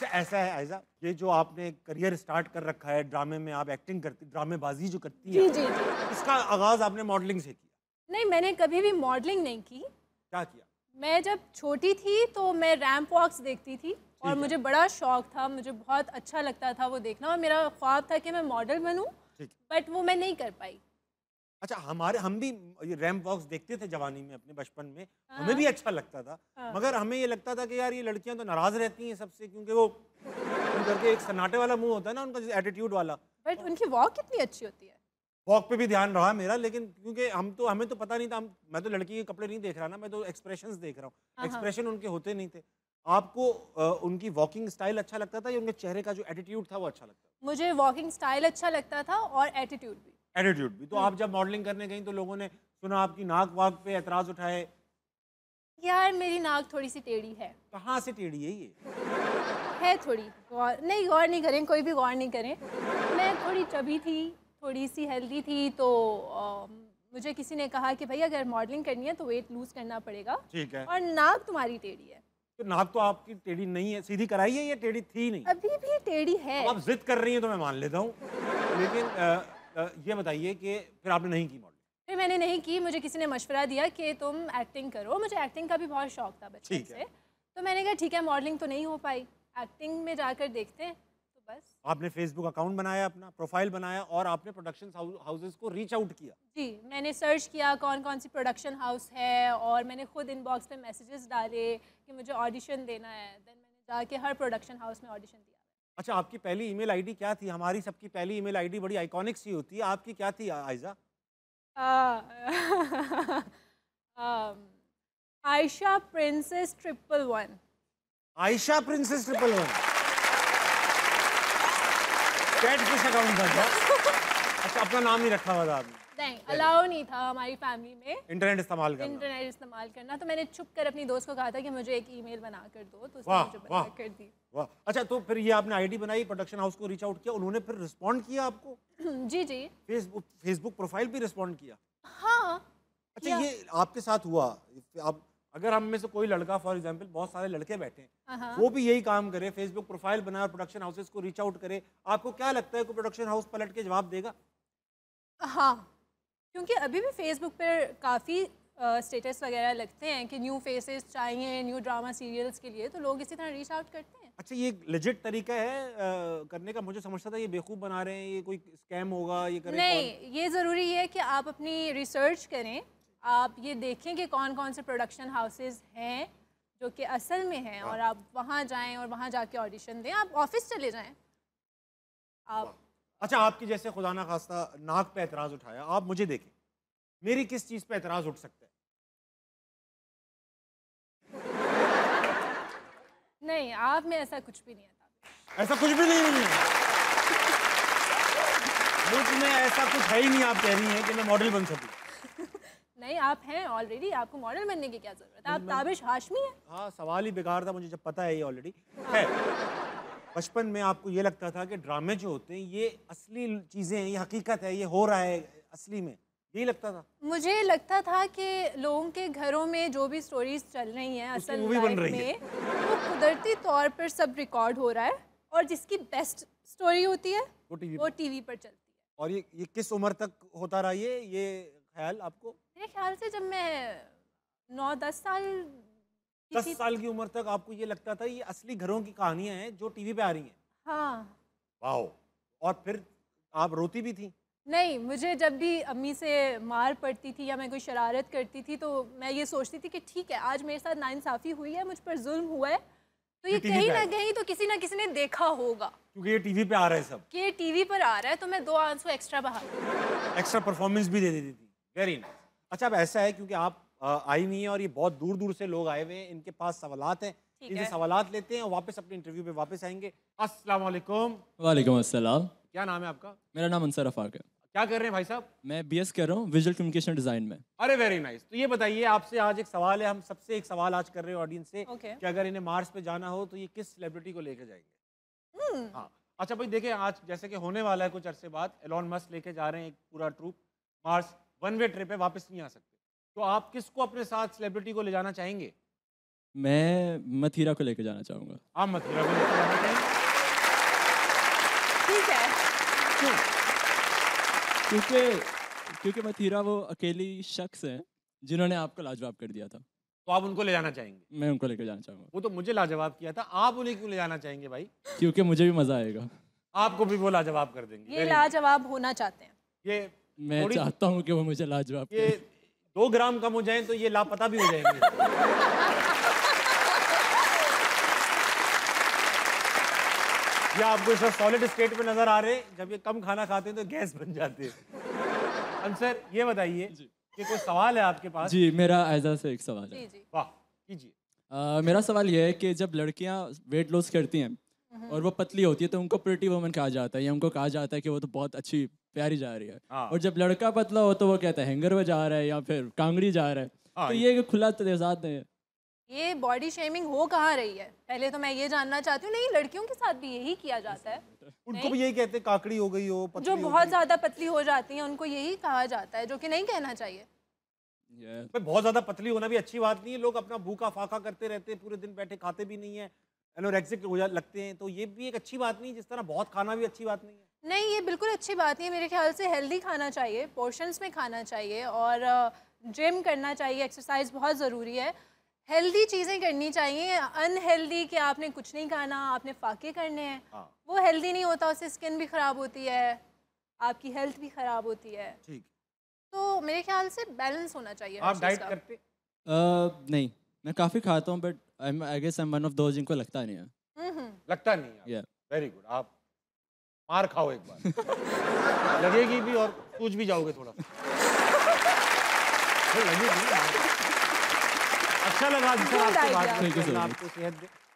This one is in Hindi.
अच्छा ऐसा है आयजा, ये जो आपने करियर स्टार्ट कर रखा है ड्रामे में, आप एक्टिंग करती, ड्रामेबाजी जो करती है, जी जी जी। इसका आगाज आपने मॉडलिंग से किया? नहीं, मैंने कभी भी मॉडलिंग नहीं की। क्या किया? मैं जब छोटी थी तो मैं रैंप वॉक्स देखती थी और मुझे बड़ा शौक था, मुझे बहुत अच्छा लगता था वो देखना और मेरा ख्वाब था कि मैं मॉडल बनूं, बट वो मैं नहीं कर पाई। अच्छा, हम भी ये रैंप वॉक्स देखते थे जवानी में, अपने बचपन में, हमें हाँ भी अच्छा लगता था। हाँ। मगर हमें ये लगता था कि यार ये लड़कियां तो नाराज रहती हैं सबसे, क्योंकि वो करके एक सन्नाटे वाला मुंह होता है ना उनका, एटीट्यूड वाला। बट उनकी वॉक कितनी अच्छी होती है। वॉक पे भी ध्यान रहा मेरा, लेकिन क्योंकि हमें तो पता नहीं था, मैं तो लड़की के कपड़े नहीं देख रहा ना, मैं तो एक्सप्रेशंस देख रहा हूँ। हाँ हाँ। एक्सप्रेशन उनके होते नहीं थे। आपको उनकी वॉकिंग स्टाइल अच्छा लगता था या उनके चेहरे का जो एटीट्यूड था वो अच्छा लगता था? मुझे वॉकिंग स्टाइल अच्छा लगता था और एटीट्यूड भी। एटीट्यूड भी। तो आप जब मॉडलिंग करने गई तो लोगों ने सुना आपकी नाक वाक पे एतराज उठाए? यार मेरी नाक थोड़ी सी टेढ़ी है। कहाँ से टेढ़ी है ये? है थोड़ी, गौर नहीं करें, कोई भी गौर नहीं करें। मैं थोड़ी चबी थी, थोड़ी सी हेल्दी थी, तो मुझे किसी ने कहा कि भाई अगर मॉडलिंग करनी है तो वेट लूज करना पड़ेगा। ठीक है। और नाक तुम्हारी टेढ़ी है। तो नाक तो आपकी टेढ़ी नहीं है, सीधी कराई है, ये टेढ़ी थी नहीं? अभी भी टेढ़ी है। अब आप जिद कर रही हैं तो मैं मान लेता हूँ, लेकिन ये बताइए कि फिर आपने नहीं की मॉडलिंग? फिर मैंने नहीं की, मुझे किसी ने मशवरा दिया कि तुम एक्टिंग करो। मुझे एक्टिंग का भी बहुत शौक था बचपन से, तो मैंने कहा ठीक है, मॉडलिंग तो नहीं हो पाई, एक्टिंग में जाकर देखते हैं। तो बस आपने फेसबुक अकाउंट बनाया, अपना प्रोफाइल बनाया और आपने प्रोडक्शन हाउसेस को रीच आउट किया? जी, मैंने सर्च किया कौन कौन सी प्रोडक्शन हाउस है और मैंने खुद इनबॉक्स पे मैसेजेस डाले कि मुझे ऑडिशन देना है। देन मैंने जाके हर प्रोडक्शन हाउस में ऑडिशन दिया। अच्छा, आपकी पहली ईमेल आईडी क्या थी? हमारी सबकी पहली ईमेल आईडी बड़ी आइकॉनिक सी होती है, आपकी क्या थी Aiza? Ayesha princess 111। Ayesha princess 111। Catfish account था क्या? अच्छा, अपना नाम ही रखा हुआ था आपने? नहीं, अलाउ नहीं था हमारी फैमिली में इंटरनेट इस्तेमाल करना। इंटरनेट इस्तेमाल करना, तो मैंने छुप कर अपनी दोस्त को कहा था कि मुझे एक ईमेल बना कर दो, तो उसने वाह मुझे वाह बना कर दी। वाह। अच्छा, तो फिर ये आपने आईडी बनाई, प्रोडक्शन हाउस को रीच आउट किया, उन्होंने फिर रिस्पॉन्ड किया आपको? जी जी। फेसबुक प्रोफाइल भी रिस्पॉन्ड किया? हाँ। अच्छा, ये आपके साथ हुआ? आप अगर हम में से कोई लड़का, फॉर एग्जांपल बहुत सारे लड़के बैठे हैं, वो भी यही काम करे, फेसबुक प्रोफाइल बनाए और प्रोडक्शन हाउसेस को रीच आउट करे, आपको क्या लगता है कि प्रोडक्शन हाउस पलट के जवाब देगा? हाँ, क्योंकि अभी भी फेसबुक पर काफ़ी स्टेटस वगैरह लगते हैं कि न्यू फेसेस चाहिए न्यू ड्रामा सीरियल्स के लिए, तो लोग इसी तरह रीच आउट करते हैं। अच्छा, ये लेजिट तरीका है करने का? मुझे समझता था ये बेवकूफ़ बना रहे हैं, ये कोई स्कैम होगा, ये करें। नहीं, ये ज़रूरी है कि आप अपनी रिसर्च करें, आप ये देखें कि कौन कौन से प्रोडक्शन हाउसेस हैं जो कि असल में हैं, और आप वहाँ जाएं और वहाँ जाके ऑडिशन दें। आप ऑफिस चले जाएं। आप अच्छा, आपकी जैसे खुदा ना खास्ता नाक पे एतराज़ उठाया, आप मुझे देखें, मेरी किस चीज़ पे एतराज़ उठ सकता है? नहीं, आप में ऐसा कुछ भी नहीं है। ऐसा कुछ भी नहीं है? मुझ में ऐसा कुछ है ही नहीं, आप कह रही हैं कि मैं मॉडल बन सकूं? नहीं, आप हैं ऑलरेडी, आपको मॉडल बनने की क्या ज़रूरत है? आप ताबिश हाशमी हैं। हाँ, सवाल ही बेकार था, मुझे जब पता है ये ऑलरेडी है। बचपन में आपको ये लगता था कि ड्रामे जो होते हैं ये असली चीज़ें हैं, ये हकीकत है, ये हो रहा है असली में, यही लगता था? मुझे लगता था कि लोगों के घरों में जो भी स्टोरीज चल रही हैं असल लाइफ में, वो कुदरती तौर पर सब रिकॉर्ड हो रहा है, और जिसकी बेस्ट स्टोरी होती है वो टीवी पर चलती है। और ये किस उम्र तक होता रहा ये ख्याल आपको? मेरे ख्याल से जब मैं 9-10 साल 10 साल की उम्र तक आपको ये लगता था ये असली घरों की कहानियां हैं जो टीवी पे आ रही हैं? हाँ। वाओ। और फिर आप रोती भी थी? नहीं, मुझे जब भी अम्मी से मार पड़ती थी या मैं कोई शरारत करती थी, तो मैं ये सोचती थी कि ठीक है, आज मेरे साथ नाइंसाफ़ी हुई है, मुझ पर जुल्म हुआ है, तो ये कहीं ना कहीं तो किसी ना किसी ने देखा होगा, क्योंकि ये टीवी पे आ रहा है सब, कि ये टीवी पर आ रहा है, तो मैं 2 आंसू एक्स्ट्रा बहा, एक्स्ट्रा परफॉर्मेंस भी दे देती थी। Very nice. अच्छा, अब ऐसा है क्योंकि आप आई नहीं है और ये बहुत दूर दूर से लोग आए हुए हैं, इनके पास सवालात हैं, इनसे सवालात लेते हैं और वापस अपने इंटरव्यू पे वापस आएंगे। अस्सलाम वालेकुम। वालेकुम अस्सलाम। क्या नाम है आपका? मेरा नाम अंसर अफाक है। क्या कर रहे हैं भाई साहब? मैं बीएस कर रहा हूँ विजुअल कम्युनिकेशन डिज़ाइन में। अरे वेरी नाइस। तो ये बताइए, आपसे आज एक सवाल है, हम सबसे एक सवाल आज कर रहे हैं ऑडियंस से कि अगर इन्हें मार्स पे जाना हो तो ये किस सेलिब्रिटी को लेकर जाएंगे? हाँ, अच्छा भाई देखें, आज जैसे कि होने वाला है कुछ अरसे बाद, एलोन मस्क लेके जा रहे हैं एक पूरा troop Mars, one way trip है, वापस नहीं आ सकते, तो आप किसको अपने साथ सेलिब्रिटी को ले जाना चाहेंगे? मैं मथीरा को लेकर जाना चाहूँगा। आप मथुरा को लेकर जाना चाहेंगे? ठीक है। क्योंकि मथीरा वो अकेली शख्स है जिन्होंने आपको लाजवाब कर दिया था। तो आप उनको ले जाना चाहेंगे? मैं उनको लेकर जाना चाहूँगा। वो तो मुझे लाजवाब किया था, आप उन्हें क्यों ले जाना चाहेंगे भाई? क्योंकि मुझे भी मज़ा आएगा। आपको भी वो लाजवाब कर देंगे। ये लाजवाब होना चाहते हैं। ये मैं चाहता हूँ कि वो मुझे लाजवाब ये 2 ग्राम कम हो जाएं तो ये लापता भी हो जाएंगे। ये आपको इस सॉलिड स्टेट में नजर आ रहे हैं, जब ये कम खाना खाते हैं तो गैस बन जाते हैं। अंसर ये बताइए कि कोई सवाल है आपके पास? जी, मेरा आयजा से एक सवाल है। जी जी। वाह, कीजिए। मेरा सवाल ये है कि जब लड़कियां वेट लॉस करती हैं और वो पतली होती है तो उनको प्रिटी वुमन कहा जाता है, या उनको कहा जाता है कि वो तो बहुत अच्छी प्यारी जा रही है। हाँ। और जब लड़का पतला हो तो वो कहता है हैंगर में जा रहा है या फिर कांगड़ी जा रहा है। हाँ, तो ये खुला तेजाब है। ये बॉडी शेमिंग हो कहाँ रही है, पहले तो मैं ये जानना चाहती हूँ। नहीं, लड़कियों के साथ भी यही किया जाता है। उनको भी यही कहते हैं काकड़ी हो गई हो, पतली जो हो बहुत गई। ज्यादा पतली हो जाती हैं उनको यही कहा जाता है, जो कि नहीं कहना चाहिए। भाई बहुत ज्यादा पतली होना भी अच्छी बात नहीं है। लोग अपना भूखा फाका करते रहते हैं, पूरे दिन बैठे खाते भी नहीं है, एनोरेक्सिक हो लगते हैं, तो ये भी एक अच्छी बात नहीं। जिस तरह बहुत खाना भी अच्छी बात नहीं है। नहीं, ये बिल्कुल अच्छी बात नहीं है। मेरे ख्याल से हेल्दी खाना चाहिए, पोर्शंस में खाना चाहिए, और जिम करना चाहिए, एक्सरसाइज बहुत ज़रूरी है। हेल्दी चीज़ें करनी चाहिए। अनहेल्दी कि आपने कुछ नहीं खाना, आपने फाके करने हैं, हाँ। वो हेल्दी नहीं होता। उससे स्किन भी ख़राब होती है, आपकी हेल्थ भी ख़राब होती है। ठीक। तो मेरे ख्याल से बैलेंस होना चाहिए। आप डाइट करते? नहीं, मैं काफ़ी खाता हूँ, but I guess I am one of those जिनको लगता नहीं है। लगता नहीं है। Yeah. Very good. आप मार खाओ एक बार। लगेगी भी और सूझ भी जाओगे थोड़ा। लगेगी। अच्छा लगा जिस तरह आपसे बात Thank you so करके। much. आपको सेहत दे।